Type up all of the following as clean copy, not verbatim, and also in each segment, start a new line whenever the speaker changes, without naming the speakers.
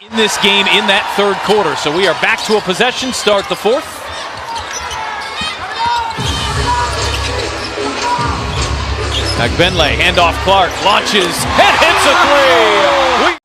in this game in that third quarter. So we are back to a possession, start the fourth. Agbenle, handoff Clark, launches and hits a three.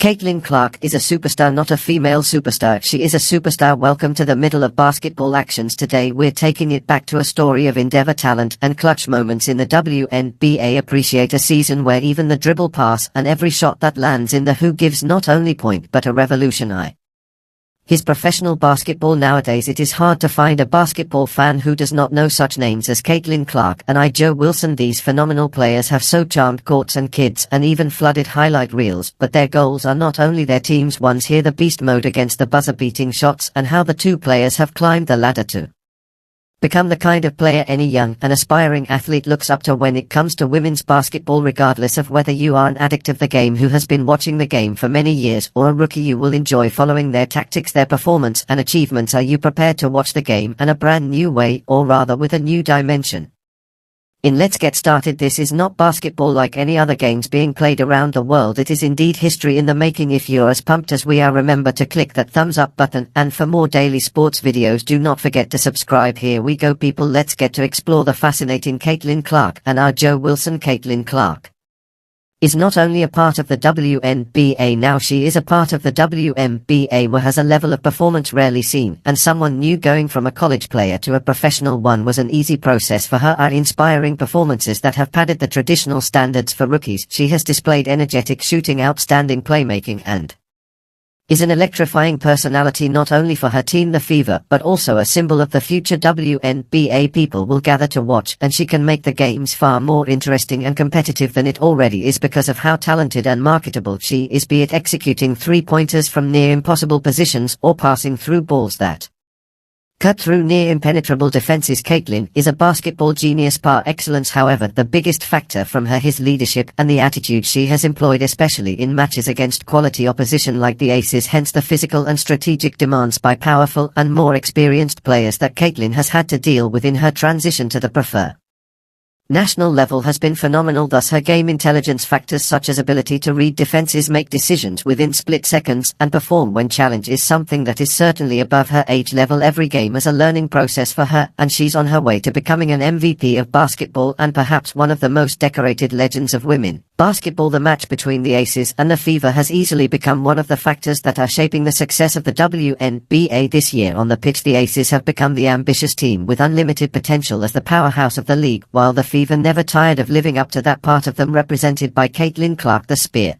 Caitlin Clark is a superstar, not a female superstar. She is a superstar. Welcome to the middle of basketball actions. Today we're taking it back to a story of endeavor, talent, and clutch moments in the WNBA. Appreciate a season where even the dribble pass and every shot that lands in the hoop gives not only point but a revolution. His professional basketball. Nowadays it is hard to find a basketball fan who does not know such names as Caitlin Clark and Joe Wilson. These phenomenal players have so charmed courts and kids and even flooded highlight reels, but their goals are not only their teams' ones. Hear the beast mode against the buzzer-beating shots and how the two players have climbed the ladder to become the kind of player any young and aspiring athlete looks up to when it comes to women's basketball. Regardless of whether you are an addict of the game who has been watching the game for many years or a rookie, you will enjoy following their tactics, their performance and achievements. Are you prepared to watch the game in a brand new way, or rather with a new dimension? Let's get started. This is not basketball like any other games being played around the world. It is indeed history in the making. If you're as pumped as we are, remember to click that thumbs up button, and for more daily sports videos do not forget to subscribe. Here we go people, let's get to explore the fascinating Caitlin Clark and our Joe Wilson. Caitlin Clark is not only a part of the WNBA now, she is a part of the WNBA where has a level of performance rarely seen, and someone new going from a college player to a professional one was an easy process for her. Are inspiring performances that have padded the traditional standards for rookies. She has displayed energetic shooting, outstanding playmaking, and is an electrifying personality not only for her team the Fever but also a symbol of the future WNBA. People will gather to watch, and she can make the games far more interesting and competitive than it already is because of how talented and marketable she is, be it executing three-pointers from near impossible positions or passing through balls that cut through near impenetrable defenses. Caitlin is a basketball genius par excellence. However, the biggest factor from her is leadership and the attitude she has employed, especially in matches against quality opposition like the Aces, hence the physical and strategic demands by powerful and more experienced players that Caitlin has had to deal with in her transition to the national level has been phenomenal. Thus her game intelligence factors such as ability to read defenses, make decisions within split seconds, and perform when challenged is something that is certainly above her age level. Every game is a learning process for her, and she's on her way to becoming an MVP of basketball and perhaps one of the most decorated legends of women basketball. The match between the Aces and the Fever has easily become one of the factors that are shaping the success of the WNBA this year. On the pitch, the Aces have become the ambitious team with unlimited potential as the powerhouse of the league, while the Fever never tired of living up to that part of them represented by Caitlin Clark, the spear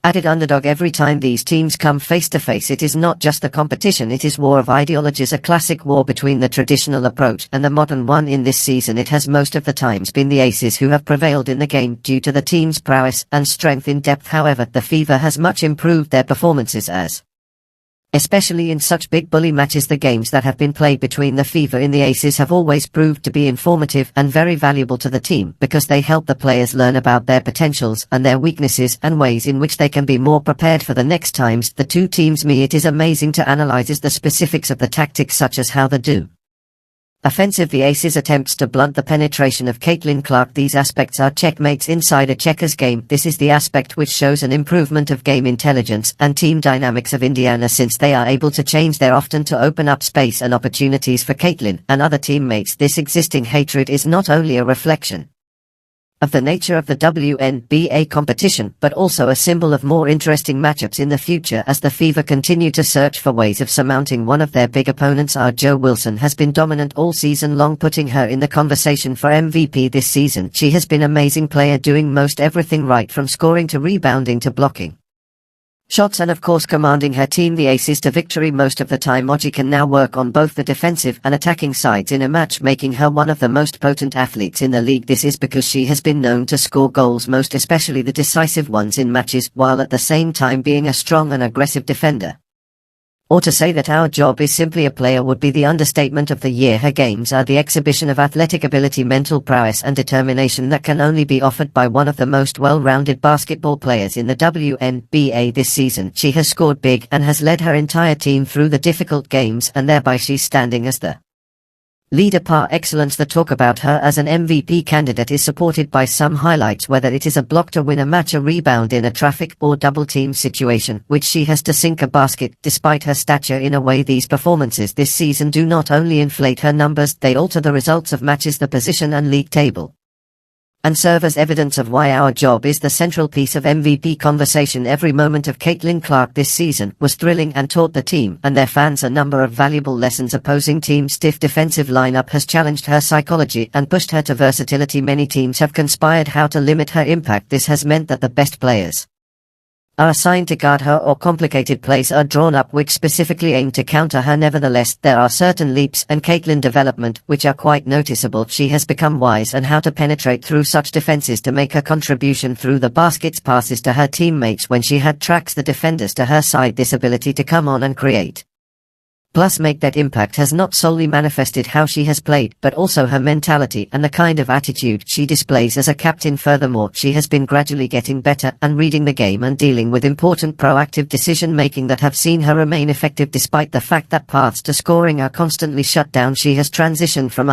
added underdog. Every time these teams come face to face, it is not just a competition, it is war of ideologies, a classic war between the traditional approach and the modern one. In this season it has most of the times been the Aces who have prevailed in the game due to the team's prowess and strength in depth. However, the Fever has much improved their performances especially in such big bully matches. The games that have been played between the Fever and the Aces have always proved to be informative and very valuable to the team because they help the players learn about their potentials and their weaknesses and ways in which they can be more prepared for the next times the two teams meet. It is amazing to analyze the specifics of the tactics such as how the offensive the Aces attempts to blunt the penetration of Caitlin Clark. These aspects are checkmates inside a checkers game. This is the aspect which shows an improvement of game intelligence and team dynamics of Indiana, since they are able to change their often to open up space and opportunities for Caitlin and other teammates. This existing hatred is not only a reflection of the nature of the WNBA competition, but also a symbol of more interesting matchups in the future as the Fever continue to search for ways of surmounting one of their big opponents. Our Jo Wilson has been dominant all season long, putting her in the conversation for MVP this season. She has been an amazing player, doing most everything right from scoring to rebounding to blocking shots and of course commanding her team the Aces to victory most of the time. Oji can now work on both the defensive and attacking sides in a match, making her one of the most potent athletes in the league. This is because she has been known to score goals, most especially the decisive ones in matches, while at the same time being a strong and aggressive defender. Or to say that our job is simply a player would be the understatement of the year. Her games are the exhibition of athletic ability, mental prowess and determination that can only be offered by one of the most well-rounded basketball players in the WNBA this season. She has scored big and has led her entire team through the difficult games, and thereby she's standing as the leader par excellence. The talk about her as an MVP candidate is supported by some highlights, whether it is a block to win a match, a rebound in a traffic or double team situation, which she has to sink a basket. Despite her stature, in a way, these performances this season do not only inflate her numbers, they alter the results of matches, the position and league table, and serve as evidence of why our job is the central piece of MVP conversation. Every moment of Caitlin Clark this season was thrilling and taught the team and their fans a number of valuable lessons. Opposing team's stiff defensive lineup has challenged her psychology and pushed her to versatility. Many teams have conspired how to limit her impact. This has meant that the best players are assigned to guard her, or complicated plays are drawn up which specifically aim to counter her. Nevertheless, there are certain leaps and Caitlin development which are quite noticeable. She has become wise on how to penetrate through such defenses to make her contribution through the baskets, passes to her teammates when she had tracks the defenders to her side. This ability to come on and create plus make that impact has not solely manifested how she has played, but also her mentality and the kind of attitude she displays as a captain. Furthermore, she has been gradually getting better and reading the game and dealing with important proactive decision-making that have seen her remain effective despite the fact that paths to scoring are constantly shut down. She has transitioned from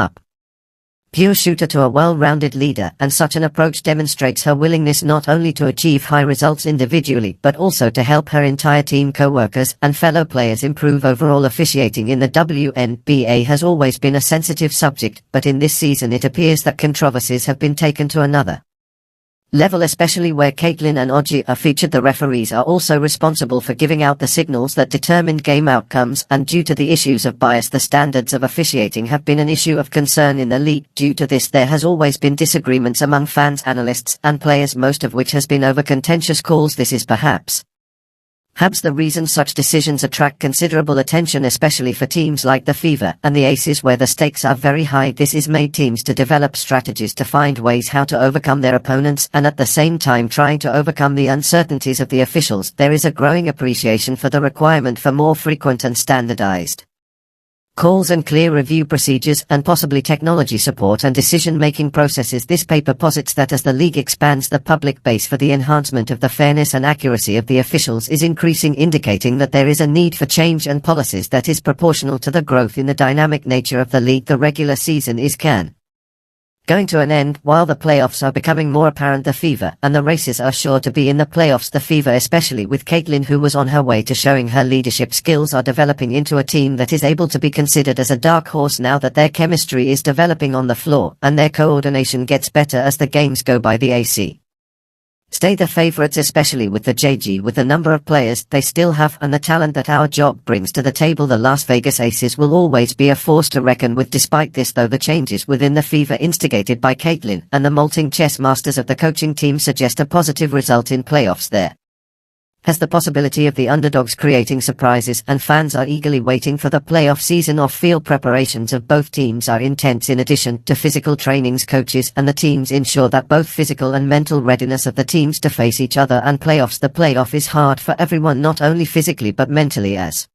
pure shooter to a well-rounded leader, and such an approach demonstrates her willingness not only to achieve high results individually but also to help her entire team, co-workers and fellow players improve overall. Officiating in the WNBA has always been a sensitive subject, but in this season it appears that controversies have been taken to another level, especially where Caitlin and Oji are featured. The referees are also responsible for giving out the signals that determined game outcomes, and due to the issues of bias, the standards of officiating have been an issue of concern in the league. Due to this, there has always been disagreements among fans, analysts and players, most of which has been over contentious calls. This is perhaps the reason such decisions attract considerable attention, especially for teams like the Fever and the Aces where the stakes are very high. This has made teams to develop strategies to find ways how to overcome their opponents and at the same time trying to overcome the uncertainties of the officials. There is a growing appreciation for the requirement for more frequent and standardized calls and clear review procedures and possibly technology support and decision-making processes. This paper posits that as the league expands, the public base for the enhancement of the fairness and accuracy of the officials is increasing, indicating that there is a need for change and policies that is proportional to the growth in the dynamic nature of the league. The regular season is going to an end, while the playoffs are becoming more apparent. The Fever and the Races are sure to be in the playoffs. The Fever, especially with Caitlin, who was on her way to showing her leadership skills, are developing into a team that is able to be considered as a dark horse now that their chemistry is developing on the floor and their coordination gets better as the games go by. The AC stay the favorites, especially with the JG. With the number of players they still have and the talent that our job brings to the table, the Las Vegas Aces will always be a force to reckon with. Despite this, though, the changes within the Fever instigated by Caitlin and the molting chess masters of the coaching team suggest a positive result in playoffs. There has the possibility of the underdogs creating surprises, and fans are eagerly waiting for the playoff season. Off-field preparations of both teams are intense. In addition to physical trainings, coaches and the teams ensure that both physical and mental readiness of the teams to face each other and playoffs. The playoff is hard for everyone, not only physically but mentally, as